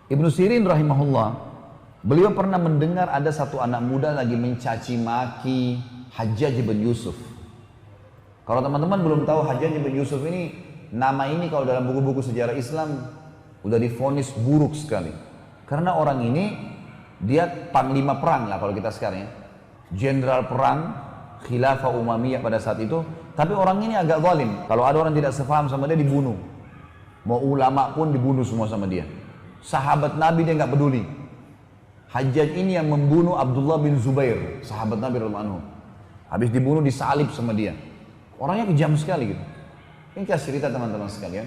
Ibnu Sirin rahimahullah, beliau pernah mendengar ada satu anak muda lagi mencaci maki Hajjaj bin Yusuf. Kalau teman-teman belum tahu Hajjaj bin Yusuf ini, nama ini kalau dalam buku-buku sejarah Islam udah divonis buruk sekali. Karena orang ini dia panglima perang lah kalau kita sekarang ya. Jenderal perang Khilafah Umayyah pada saat itu, tapi orang ini agak zalim. Kalau ada orang tidak sepaham sama dia dibunuh. Mau ulama pun dibunuh semua sama dia. Sahabat Nabi dia nggak peduli. Hajjaj ini yang membunuh Abdullah bin Zubair, sahabat Nabi radhiyallahu anhu. Habis dibunuh disalib sama dia. Orangnya kejam sekali gitu. Ini kasih cerita teman-teman sekalian.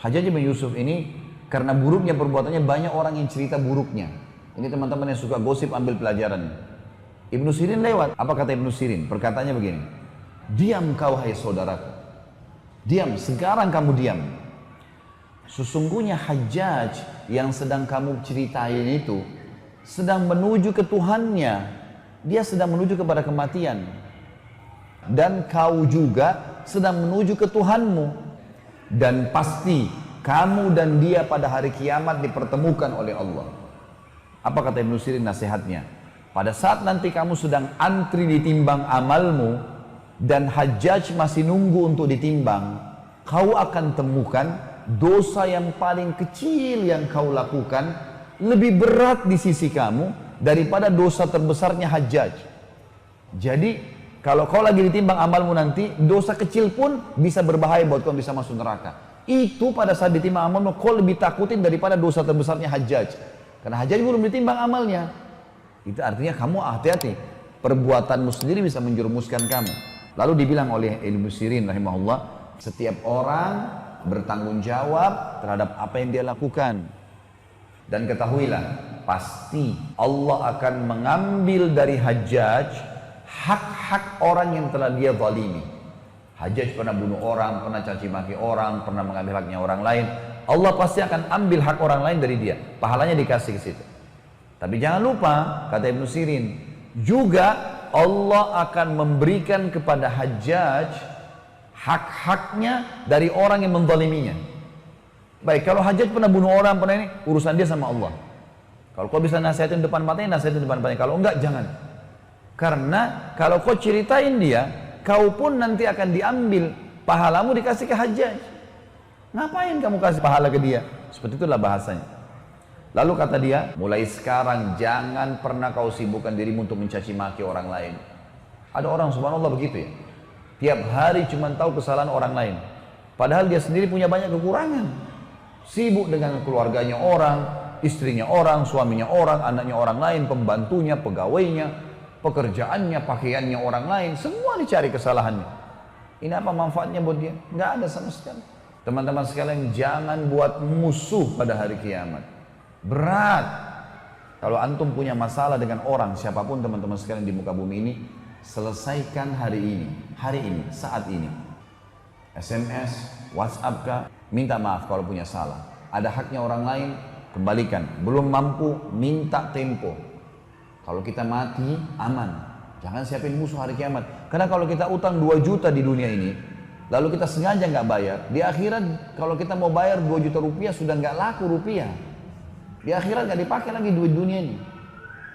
Hajjaj bin Yusuf ini karena buruknya perbuatannya banyak orang yang cerita buruknya. Ini teman-teman yang suka gosip ambil pelajaran. Ibnu Sirin lewat. Apa kata Ibnu Sirin? Perkataannya begini. Diam kau hai saudaraku. Diam, sekarang kamu diam. Sesungguhnya Hajjaj yang sedang kamu ceritain itu sedang menuju ke Tuhannya. Dia sedang menuju kepada kematian. Dan kau juga sedang menuju ke Tuhanmu. Dan pasti kamu dan dia pada hari kiamat dipertemukan oleh Allah. Apa kata Ibnu Sirin nasihatnya? Pada saat nanti kamu sedang antri ditimbang amalmu dan Hajjaj masih nunggu untuk ditimbang, kau akan temukan dosa yang paling kecil yang kau lakukan lebih berat di sisi kamu daripada dosa terbesarnya Hajjaj. Jadi kalau kau lagi ditimbang amalmu nanti, dosa kecil pun bisa berbahaya buat kau bisa masuk neraka. Itu pada saat ditimbang amalmu kau lebih takutin daripada dosa terbesarnya Hajjaj. Karena Hajjaj belum ditimbang amalnya. Itu artinya kamu hati-hati. Perbuatanmu sendiri bisa menjerumuskan kamu. Lalu dibilang oleh Ibnu Sirin rahimahullah, setiap orang bertanggung jawab terhadap apa yang dia lakukan. Dan ketahuilah, pasti Allah akan mengambil dari Hajjaj hak-hak orang yang telah dia zalimi. Hajjaj pernah bunuh orang, pernah caci maki orang, pernah mengambil haknya orang lain. Allah pasti akan ambil hak orang lain dari dia. Pahalanya dikasih ke situ. Tapi jangan lupa, kata Ibnu Sirin, juga Allah akan memberikan kepada Hajjaj hak-haknya dari orang yang menzaliminya. Baik, kalau Hajjaj pernah bunuh orang, pernah ini, urusan dia sama Allah. Kalau kau bisa nasihatin depan matanya, nasihatin depan matanya. Kalau enggak, jangan. Karena kalau kau ceritain dia, kau pun nanti akan diambil pahalamu dikasih ke Hajjaj. Ngapain kamu kasih pahala ke dia? Seperti itulah bahasanya. Lalu kata dia, mulai sekarang jangan pernah kau sibukkan dirimu untuk mencaci maki orang lain. Ada orang subhanallah begitu ya. Tiap hari cuma tahu kesalahan orang lain. Padahal dia sendiri punya banyak kekurangan. Sibuk dengan keluarganya orang, istrinya orang, suaminya orang, anaknya orang lain, pembantunya, pegawainya, pekerjaannya, pakaiannya orang lain. Semua dicari kesalahannya. Ini apa manfaatnya buat dia? Nggak ada sama sekali. Teman-teman sekalian, jangan buat musuh pada hari kiamat. Berat. Kalau antum punya masalah dengan orang, siapapun teman-teman sekalian di muka bumi ini, selesaikan hari ini, saat ini. SMS, WhatsApp kah, minta maaf kalau punya salah. Ada haknya orang lain, kembalikan. Belum mampu, minta tempo. Kalau kita mati, aman. Jangan siapin musuh hari kiamat. Karena kalau kita utang 2 juta di dunia ini, lalu kita sengaja nggak bayar, di akhirat kalau kita mau bayar 2 juta rupiah sudah nggak laku rupiah. Di akhirat nggak dipakai lagi duit dunia ini.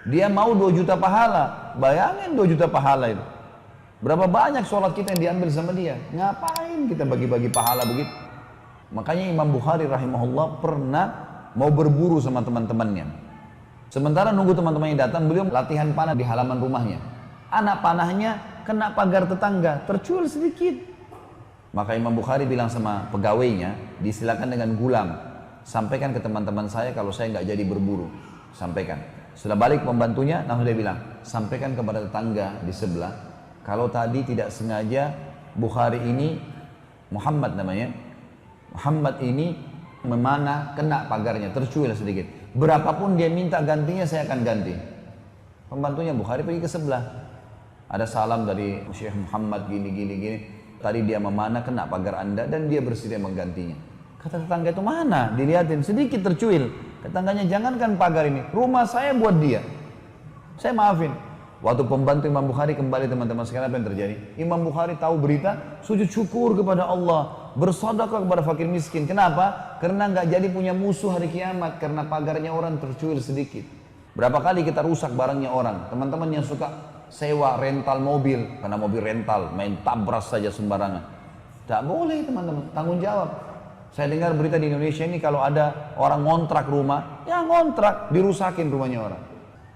Dia mau 2 juta pahala, bayangin 2 juta pahala itu. Berapa banyak sholat kita yang diambil sama dia? Ngapain kita bagi-bagi pahala begitu? Makanya Imam Bukhari rahimahullah pernah mau berburu sama teman-temannya. Sementara nunggu teman-temannya datang, beliau latihan panah di halaman rumahnya. Anak panahnya kena pagar tetangga, tercuil sedikit. Maka Imam Bukhari bilang sama pegawainya, disilakan dengan gulam. Sampaikan ke teman-teman saya kalau saya nggak jadi berburu. Sampaikan. Setelah balik pembantunya, langsung dia bilang, sampaikan kepada tetangga di sebelah, kalau tadi tidak sengaja Bukhari ini, Muhammad namanya, Muhammad ini memanah kena pagarnya, tercuil sedikit. Berapapun dia minta gantinya, saya akan ganti. Pembantunya Bukhari pergi ke sebelah. Ada salam dari Syekh Muhammad gini. Tadi dia memanah kena pagar anda dan dia bersedia menggantinya. Kata tetangga itu mana? Dilihatin sedikit tercuil. Tetangganya jangankan pagar ini, rumah saya buat dia. Saya maafin. Waktu pembantu Imam Bukhari kembali teman-teman sekalian, apa yang terjadi? Imam Bukhari tahu berita, sujud syukur kepada Allah. bersedekah kepada fakir miskin. Kenapa? Karena nggak jadi punya musuh hari kiamat, karena pagarnya orang tercuil sedikit. Berapa kali kita rusak barangnya orang. Teman-teman yang suka sewa rental mobil, karena mobil rental main tabras saja sembarangan. Tak boleh teman-teman, tanggung jawab. Saya dengar berita di Indonesia ini kalau ada orang ngontrak rumah, ya ngontrak, dirusakin rumahnya orang.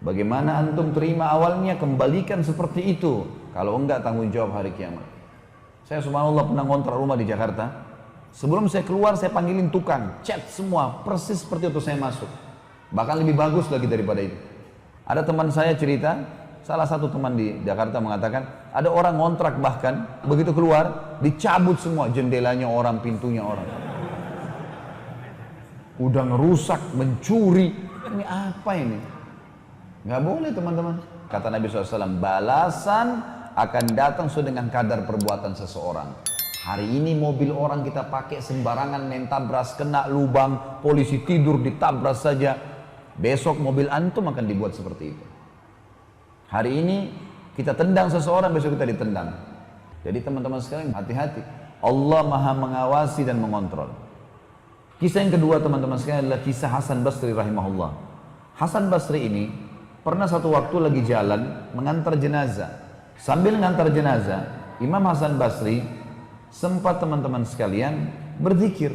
Bagaimana antum terima awalnya, kembalikan seperti itu. Kalau enggak tanggung jawab hari kiamat. Saya subhanallah pernah ngontrak rumah di Jakarta. Sebelum saya keluar saya panggilin tukang, cat semua, persis seperti itu saya masuk. Bahkan lebih bagus lagi daripada itu. Ada teman saya cerita, salah satu teman di Jakarta mengatakan, ada orang ngontrak bahkan, begitu keluar, dicabut semua jendelanya orang, pintunya orang. Udah ngerusak, mencuri, ini apa ini? Nggak boleh teman-teman. Kata Nabi SAW, balasan akan datang sesuai dengan kadar perbuatan seseorang. Hari ini mobil orang kita pakai sembarangan, main tabras, kena lubang, polisi tidur ditabras saja. Besok mobil antum akan dibuat seperti itu. Hari ini kita tendang seseorang, besok kita ditendang. Jadi teman-teman sekalian hati-hati. Allah maha mengawasi dan mengontrol. Kisah yang kedua teman-teman sekalian adalah kisah Hasan Basri rahimahullah. Hasan Basri ini pernah satu waktu lagi jalan mengantar jenazah. Sambil mengantar jenazah, Imam Hasan Basri sempat teman-teman sekalian berzikir.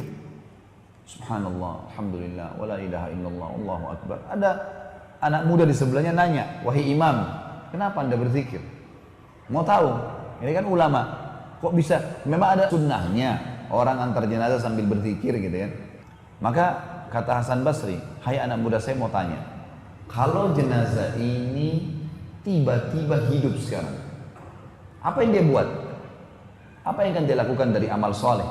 Subhanallah, alhamdulillah, wala ilaha illallah, Allahu akbar. Ada anak muda di sebelahnya nanya, wahai imam, kenapa anda berzikir? Mau tahu, ini kan ulama, kok bisa? Memang ada sunnahnya orang antar jenazah sambil berzikir gitu ya. Maka kata Hasan Basri, hai anak muda, saya mau tanya, kalau jenazah ini tiba-tiba hidup sekarang, apa yang dia buat? Apa yang akan dia lakukan dari amal soleh?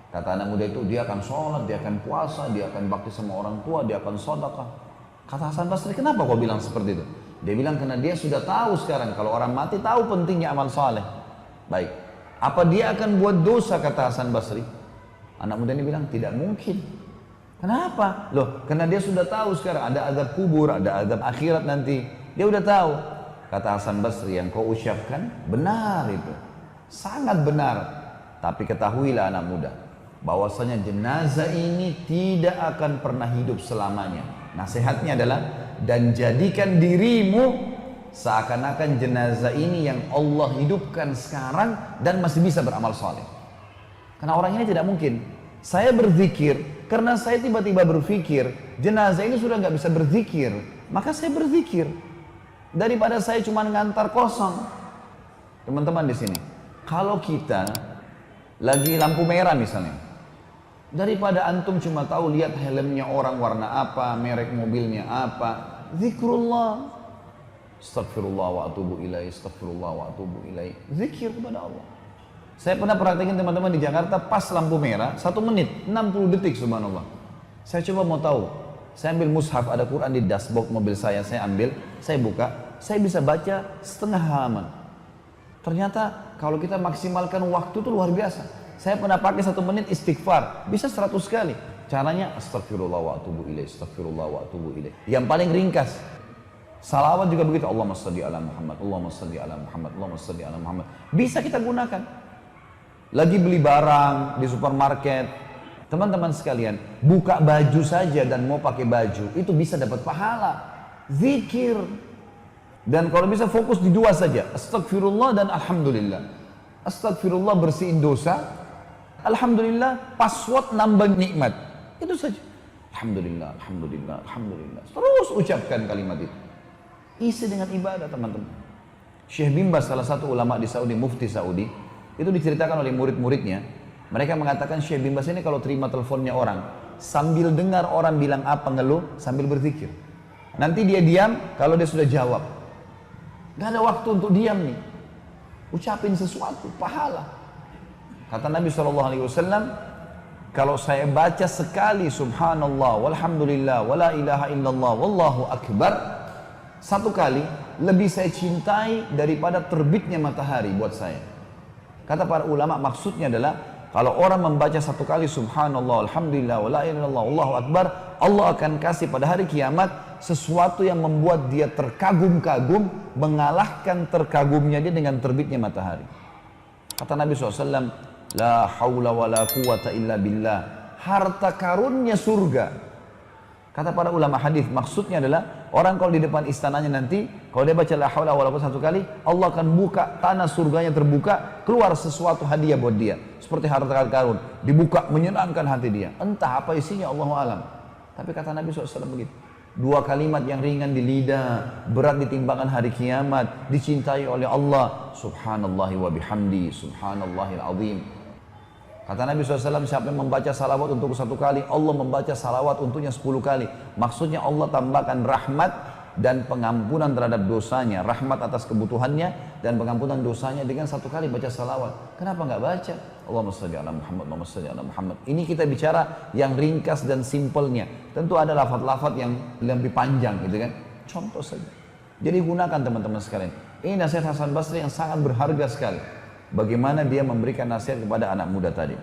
Kata anak muda itu, dia akan sholat, dia akan puasa, dia akan bakti sama orang tua, dia akan sedekah. Kata Hasan Basri, kenapa kau bilang seperti itu? Dia bilang karena dia sudah tahu sekarang kalau orang mati tahu pentingnya amal soleh. Baik, apa dia akan buat dosa? Kata Hasan Basri. Anak muda ini bilang tidak mungkin. Kenapa? Loh, karena dia sudah tahu sekarang ada azab kubur, ada azab akhirat nanti. Dia udah tahu. Kata Hasan Basri, yang kau ucapkan benar itu, sangat benar. Tapi ketahuilah anak muda, bahwasanya jenazah ini tidak akan pernah hidup selamanya. Nasihatnya adalah, dan jadikan dirimu seakan-akan jenazah ini yang Allah hidupkan sekarang dan masih bisa beramal soleh. Karena orang ini tidak mungkin. Saya berzikir karena saya tiba-tiba berpikir jenazah ini sudah nggak bisa berzikir, maka saya berzikir daripada saya cuma ngantar kosong. Teman-teman di sini, kalau kita lagi lampu merah misalnya, daripada antum cuma tahu lihat helmnya orang warna apa, merek mobilnya apa, zikrullah, astagfirullah wa atubu ilaih, astagfirullah wa atubu ilaih, zikir kepada Allah. Saya pernah praktekin teman-teman di Jakarta, pas lampu merah 1 menit 60 detik subhanallah. Saya coba mau tahu, saya ambil mushaf, ada Quran di dashboard mobil saya ambil, saya buka, saya bisa baca setengah halaman. Ternyata kalau kita maksimalkan waktu itu luar biasa. Saya pernah pakai 1 menit istighfar, bisa 100 kali. Caranya astagfirullah wa atubu ilaih, astagfirullah wa atubu ilaih. Yang paling ringkas. Salawat juga begitu, Allahumma shalli ala Muhammad, Allahumma shalli ala Muhammad, Allahumma shalli ala Muhammad. Bisa kita gunakan. Lagi beli barang di supermarket, teman-teman sekalian, buka baju saja dan mau pakai baju, itu bisa dapat pahala. Zikir. Dan kalau bisa fokus di 2 saja, astagfirullah dan alhamdulillah. Astagfirullah bersihin dosa, alhamdulillah password nambah nikmat. Itu saja. Alhamdulillah, alhamdulillah, alhamdulillah. Terus ucapkan kalimat itu. Isi dengan ibadah teman-teman. Syekh bin Baz, salah satu ulama di Saudi, mufti Saudi, itu diceritakan oleh murid-muridnya. Mereka mengatakan Syekh bin Baz ini kalau terima teleponnya orang, sambil dengar orang bilang apa ngeluh, sambil berzikir. Nanti dia diam, kalau dia sudah jawab. Gak ada waktu untuk diam nih. Ucapin sesuatu, pahala. Kata Nabi SAW, kalau saya baca sekali subhanallah, walhamdulillah, wala ilaha illallah, wallahu akbar, 1 kali, lebih saya cintai daripada terbitnya matahari buat saya. Kata para ulama, maksudnya adalah kalau orang membaca 1 kali subhanallah, alhamdulillah, wala ilaha illallah, Allahu akbar, Allah akan kasih pada hari kiamat sesuatu yang membuat dia terkagum-kagum, mengalahkan terkagumnya dia dengan terbitnya matahari. Kata Nabi SAW, La haula wa la quwata illa billah. Harta karunnya surga. Kata para ulama hadis, maksudnya adalah orang kalau di depan istananya nanti, kalau dia baca la haula wala quwwata satu kali, Allah akan buka tanah surganya terbuka, keluar sesuatu hadiah buat dia. Seperti harta karun, dibuka menyenangkan hati dia. Entah apa isinya, Allahu alam. Tapi kata Nabi SAW begitu. Dua kalimat yang ringan di lidah, berat di timbangan hari kiamat, dicintai oleh Allah. Subhanallahi wa bihamdi, subhanallahil azim. Kata Nabi SAW, siapa yang membaca salawat untuk satu kali, Allah membaca salawat untuknya 10 kali. Maksudnya Allah tambahkan rahmat dan pengampunan terhadap dosanya. Rahmat atas kebutuhannya dan pengampunan dosanya dengan satu kali baca salawat. Kenapa nggak baca? Allahumma shalli ala Muhammad, Allahumma shalli ala Muhammad. Ini kita bicara yang ringkas dan simpelnya. Tentu ada lafaz-lafaz yang lebih panjang gitu kan. Contoh saja. Jadi gunakan teman-teman sekalian. Ini nasihat Hasan Basri yang sangat berharga sekali. Bagaimana dia memberikan nasihat kepada anak muda tadi.